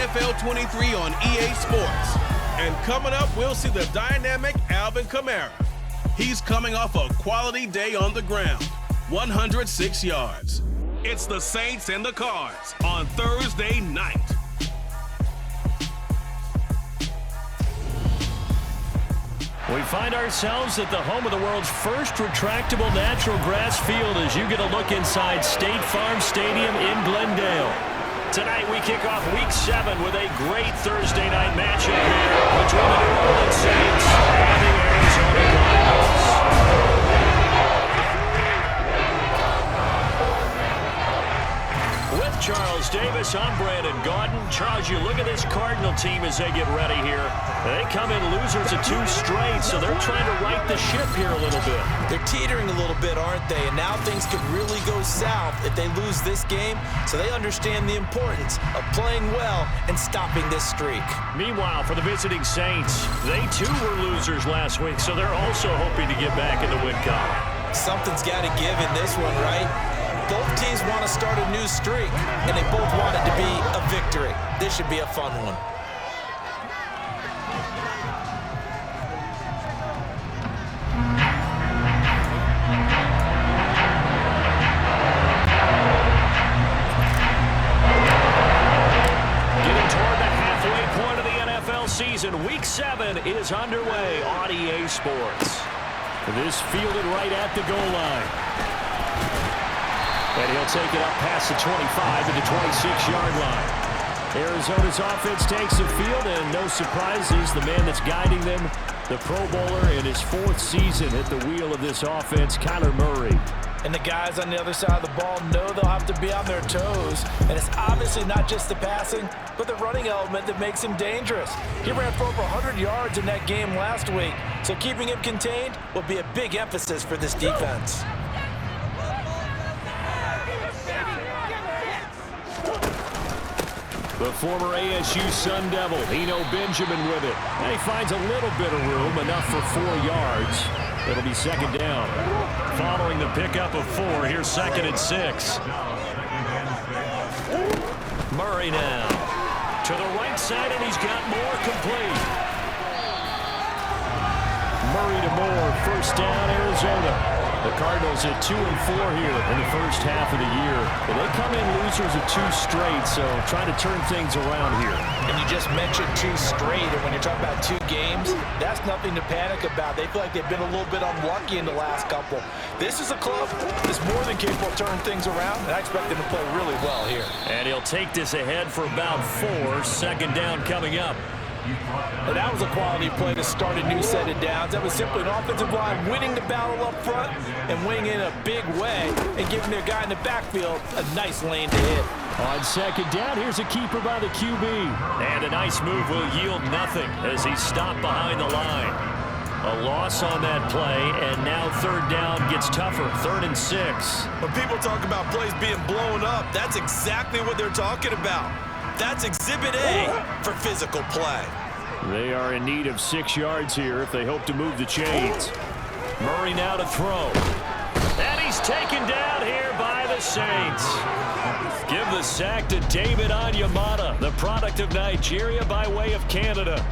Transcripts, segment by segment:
NFL 23 on EA Sports. And coming up, we'll see the dynamic Alvin Kamara. He's coming off a quality day on the ground, 106 yards. It's the Saints and the Cards on Thursday night. We find ourselves at the home of the world's first retractable natural grass field as you get a look inside State Farm Stadium in Glendale. Tonight we kick off Week 7 with a great Thursday night matchup here between the New Orleans Saints and the Arizona Cardinals. With Charles Davis, I'm Brandon Gaudin. Charles, you look at this Cardinal team as they get ready here. They come in losers of 2 straight, so they're trying to right the ship here a little bit. They're teetering a little bit, aren't they? And now things could really go south if they lose this game, so they understand the importance of playing well and stopping this streak. Meanwhile, for the visiting Saints, they too were losers last week, so they're also hoping to get back in the win column. Something's got to give in this one, right? Both teams want to start a new streak, and they both want it to be a victory. This should be a fun one. Getting toward the halfway point of the NFL season, Week 7 is underway on EA Sports. This fielded right at the goal line. And he'll take it up past the 25 to the 26-yard line. Arizona's offense takes the field, and no surprises, the man that's guiding them, the Pro Bowler in his 4th season at the wheel of this offense, Kyler Murray. And the guys on the other side of the ball know they'll have to be on their toes. And it's obviously not just the passing, but the running element that makes him dangerous. He ran for over 100 yards in that game last week, so keeping him contained will be a big emphasis for this defense. The former ASU Sun Devil, Eno Benjamin with it. And he finds a little bit of room, enough for 4 yards. It'll be second down. Following the pickup of 4, here's 2nd and 6. Murray now. To the right side, and he's got Moore complete. Murray to Moore, first down, Arizona. The Cardinals at 2-4 here in the first half of the year. They come in losers of 2 straight, so trying to turn things around here. And you just mentioned 2 straight, and when you're talking about 2 games, that's nothing to panic about. They feel like they've been a little bit unlucky in the last couple. This is a club that's more than capable of turning things around, and I expect them to play really well here. And he'll take this ahead for about 4. Second down coming up. And that was a quality play to start a new set of downs. That was simply an offensive line winning the battle up front and winning in a big way and giving their guy in the backfield a nice lane to hit. On second down, here's a keeper by the QB. And a nice move will yield nothing as he's stopped behind the line. A loss on that play, and now third down gets tougher, 3rd and 6. When people talk about plays being blown up, that's exactly what they're talking about. That's Exhibit A for physical play. They are in need of 6 yards here if they hope to move the chains. Murray now to throw. And he's taken down here by the Saints. Give the sack to David Onyemata, the product of Nigeria by way of Canada.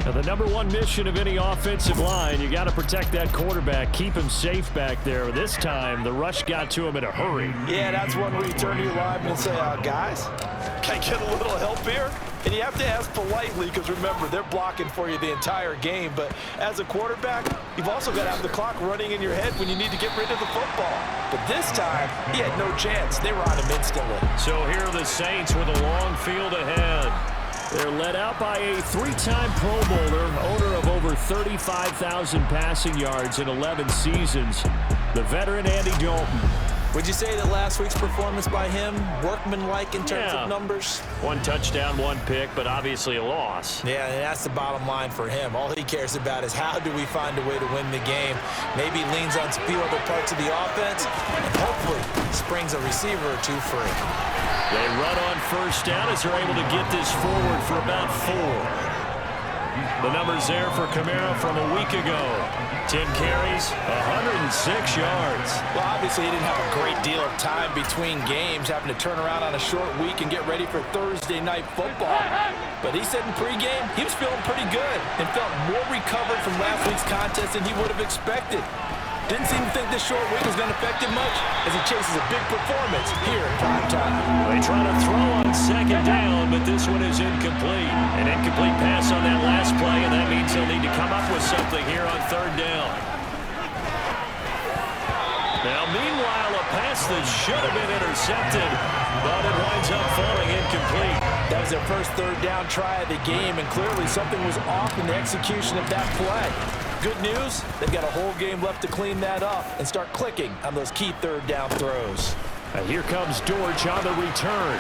Now, the number 1 mission of any offensive line, you got to protect that quarterback, keep him safe back there. This time, the rush got to him in a hurry. Yeah, that's one where you turn to your lineman and say, guys, can I get a little help here? And you have to ask politely because, remember, they're blocking for you the entire game. But as a quarterback, you've also got to have the clock running in your head when you need to get rid of the football. But this time, he had no chance. They were on him instantly. So here are the Saints with a long field ahead. They're led out by a 3-time Pro Bowler, owner of over 35,000 passing yards in 11 seasons, the veteran Andy Dalton. Would you say that last week's performance by him, workmanlike in terms of numbers? 1 touchdown, 1 pick, but obviously a loss. Yeah, and that's the bottom line for him. All he cares about is how do we find a way to win the game. Maybe leans on a few other parts of the offense, and hopefully springs a receiver or 2 free. They run on first down as they're able to get this forward for about 4. The numbers there for Kamara from a week ago. 10 carries, 106 yards. Well, obviously, he didn't have a great deal of time between games, having to turn around on a short week and get ready for Thursday night football. But he said in pregame he was feeling pretty good and felt more recovered from last week's contest than he would have expected. Didn't seem to think this short week was going to affect him much as he chases a big performance here in prime time. They try to throw on second down, but this one is incomplete. An incomplete pass on that last play, and that means they'll need to come up with something here on third down. Now, meanwhile, a pass that should have been intercepted, but it winds up falling incomplete. That was their first third down try of the game, and clearly something was off in the execution of that play. Good news, they've got a whole game left to clean that up and start clicking on those key third down throws. And here comes Dortch on the return.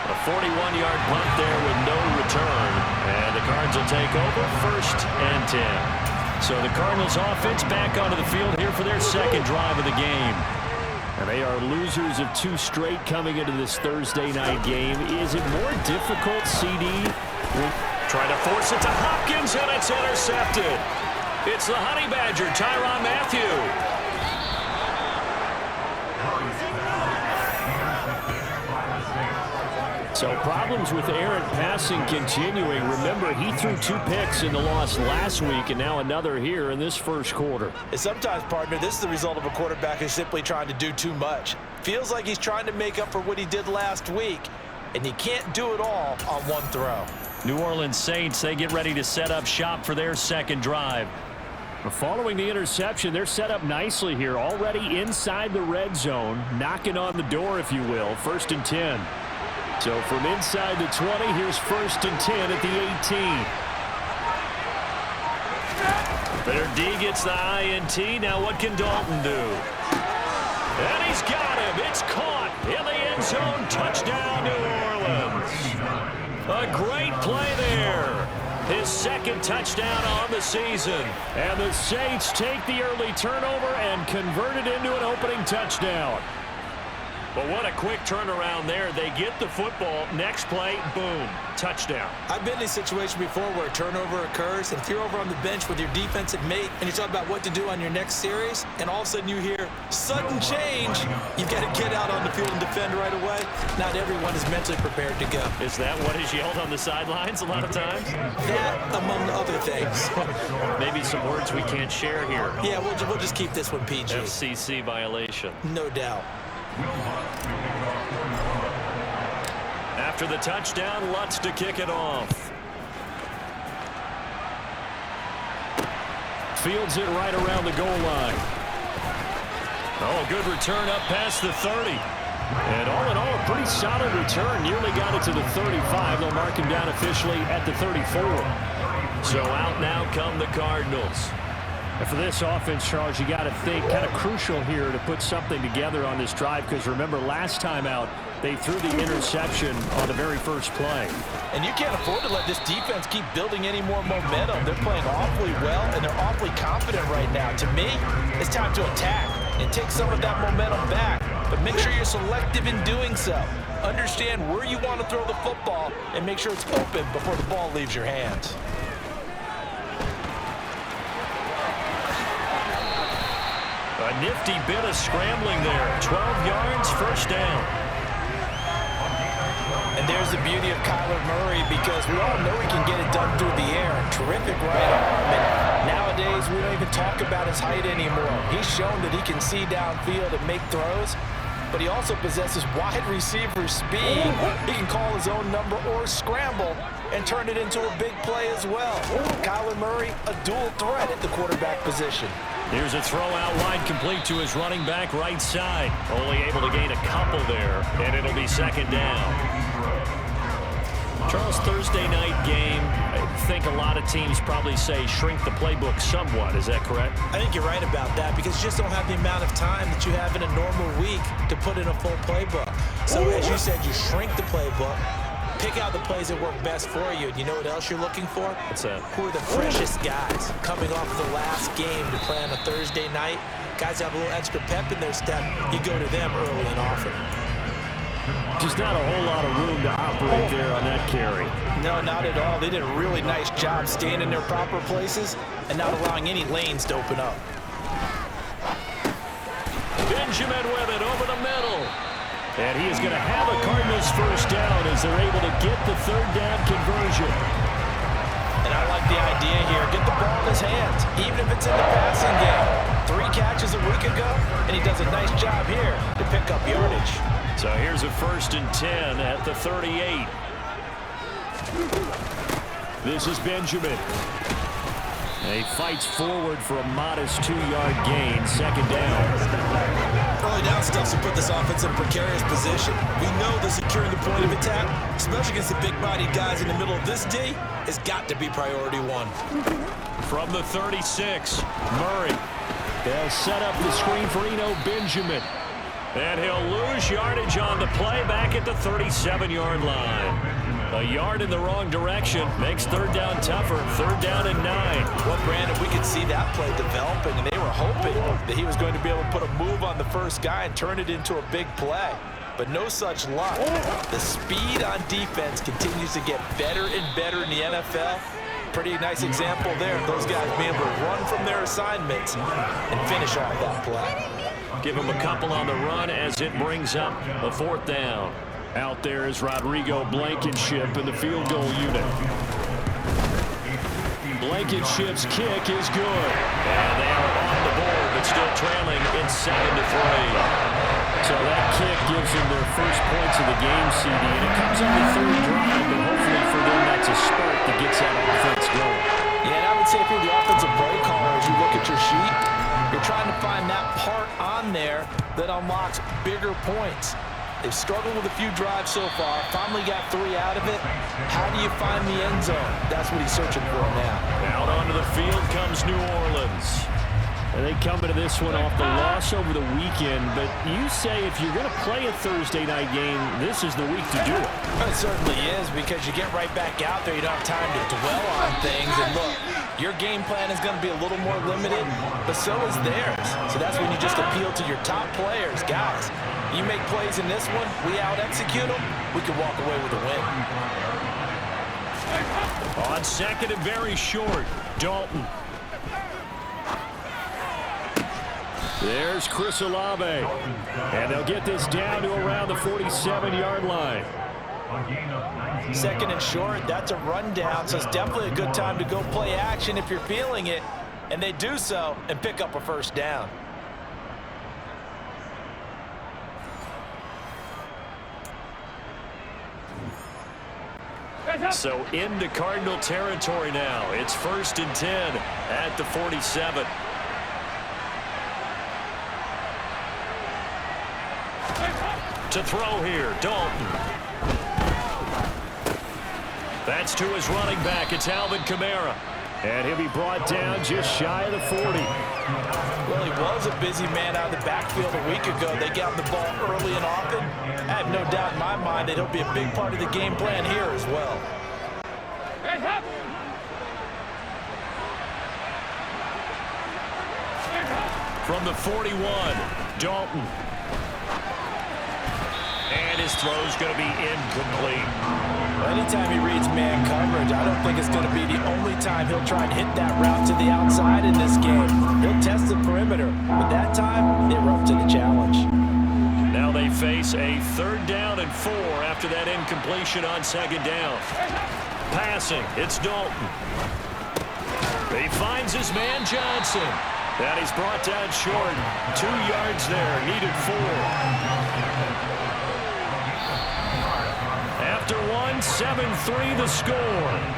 A 41-yard punt there with no return. And the Cards will take over 1st and 10. So the Cardinals offense back onto the field here for their second drive of the game. And they are losers of 2 straight coming into this Thursday night game. Is it more difficult, CD? Trying to force it to Hopkins, and it's intercepted. It's the Honey Badger, Tyrann Mathieu. So problems with errant passing continuing. Remember, he threw 2 picks in the loss last week, and now another here in this first quarter. And sometimes, partner, this is the result of a quarterback who's simply trying to do too much. Feels like he's trying to make up for what he did last week, and you can't do it all on one throw. New Orleans Saints, they get ready to set up shop for their second drive. Following the interception, they're set up nicely here, already inside the red zone, knocking on the door, if you will, 1st and 10. So from inside the 20, here's 1st and 10 at the 18. Their D gets the INT. Now what can Dalton do? And he's got him. It's caught in the end zone. Touchdown, New Orleans. A great play there. His second touchdown on the season. And the Saints take the early turnover and convert it into an opening touchdown. But what a quick turnaround there. They get the football. Next play, boom, touchdown. I've been in a situation before where a turnover occurs, and if you're over on the bench with your defensive mate and you talk about what to do on your next series, and all of a sudden you hear sudden change, you've got to get out on the field and defend right away. Not everyone is mentally prepared to go. Is that what is yelled on the sidelines a lot of times? That, among other things. Maybe some words we can't share here. Yeah, we'll just keep this one PG. FCC violation. No doubt. After the touchdown, Lutz to kick it off. Fields it right around the goal line. Oh, good return up past the 30. And all in all, a pretty solid return. Nearly got it to the 35. They'll mark him down officially at the 34. So out now come the Cardinals. And for this offense, Charles, you got to think kind of crucial here to put something together on this drive, because remember last time out they threw the interception on the very first play. And you can't afford to let this defense keep building any more momentum. They're playing awfully well, and they're awfully confident right now. To me, it's time to attack and take some of that momentum back, but make sure you're selective in doing so. Understand where you want to throw the football and make sure it's open before the ball leaves your hands. A nifty bit of scrambling there. 12 yards, 1st down. And there's the beauty of Kyler Murray, because we all know he can get it done through the air. Terrific right arm. And nowadays, we don't even talk about his height anymore. He's shown that he can see downfield and make throws, but he also possesses wide receiver speed. He can call his own number or scramble and turn it into a big play as well. Kyler Murray, a dual threat at the quarterback position. Here's a throw out wide, complete to his running back right side. Only able to gain a couple there, and it'll be 2nd down. Charles, Thursday night game, I think a lot of teams probably say shrink the playbook somewhat. Is that correct? I think you're right about that, because you just don't have the amount of time that you have in a normal week to put in a full playbook. So as you said, you shrink the playbook, pick out the plays that work best for you. And you know what else you're looking for? What's that? Who are the freshest guys coming off the last game to play on a Thursday night? Guys have a little extra pep in their step. You go to them early and often. Just not a whole lot of room to operate there on that carry. No, not at all. They did a really nice job staying in their proper places and not allowing any lanes to open up. Benjamin with it over the middle. And he is going to have a Cardinals first down as they're able to get the third down conversion. And I like the idea here. Get the ball in his hands, even if it's in the passing game. 3 catches a week ago, and he does a nice job here to pick up yardage. So here's a 1st and 10 at the 38. This is Benjamin. And he fights forward for a modest 2-yard gain, 2nd down. Early down stuffs will put this offense in a precarious position. We know that securing the point of attack, especially against the big-bodied guys in the middle of this D, has got to be priority 1. From the 36, Murray. They'll set up the screen for Benjamin. And he'll lose yardage on the play back at the 37-yard line. A yard in the wrong direction makes 3rd down tougher. 3rd down and 9. Well, Brandon, we could see that play developing, and they were hoping that he was going to be able to put a move on the first guy and turn it into a big play. But no such luck. The speed on defense continues to get better and better in the NFL. Pretty nice example there. Those guys being able to run from their assignments and finish off that play. Give him a couple on the run as it brings up a 4th down. Out there is Rodrigo Blankenship in the field goal unit. Blankenship's kick is good. And they are on the board, but still trailing. It's 7-3. So that kick gives them their first points of the game, CD, and it comes on the 3rd drive, but hopefully for them that's a spurt that gets that offense going. Yeah, and I would say if you're the offensive play caller, as you look at your sheet, you're trying to find that part on there that unlocks bigger points. They've struggled with a few drives so far. Finally got 3 out of it. How do you find the end zone? That's what he's searching for now. Out onto the field comes New Orleans. And they come into this one off the loss over the weekend. But you say if you're going to play a Thursday night game, this is the week to do it. It certainly is, because you get right back out there. You don't have time to dwell on things. And look, your game plan is going to be a little more limited, but so is theirs. So that's when you just appeal to your top players. Guys, you make plays in this one, we out-execute them, we can walk away with a win. On 2nd and very short, Dalton. There's Chris Olave. And they'll get this down to around the 47-yard line. 2nd and short, that's a rundown, so it's definitely a good time to go play action if you're feeling it. And they do so and pick up a 1st down. So into Cardinal territory now. It's 1st and 10 at the 47. To throw here, Dalton. That's to his running back. It's Alvin Kamara. And he'll be brought down just shy of the 40. Well, he was a busy man out of the backfield a week ago. They got the ball early and often. I have no doubt in my mind that he'll be a big part of the game plan here as well. From the 41, Dalton. And his throw's going to be incomplete. Anytime he reads man coverage, I don't think it's going to be the only time he'll try and hit that route to the outside in this game. He'll test the perimeter, but that time, they were up to the challenge. Now they face a 3rd down and 4 after that incompletion on 2nd down. Passing, it's Dalton. He finds his man Johnson. And he's brought down short. 2 yards there, needed 4. After 1, 7-3 the score.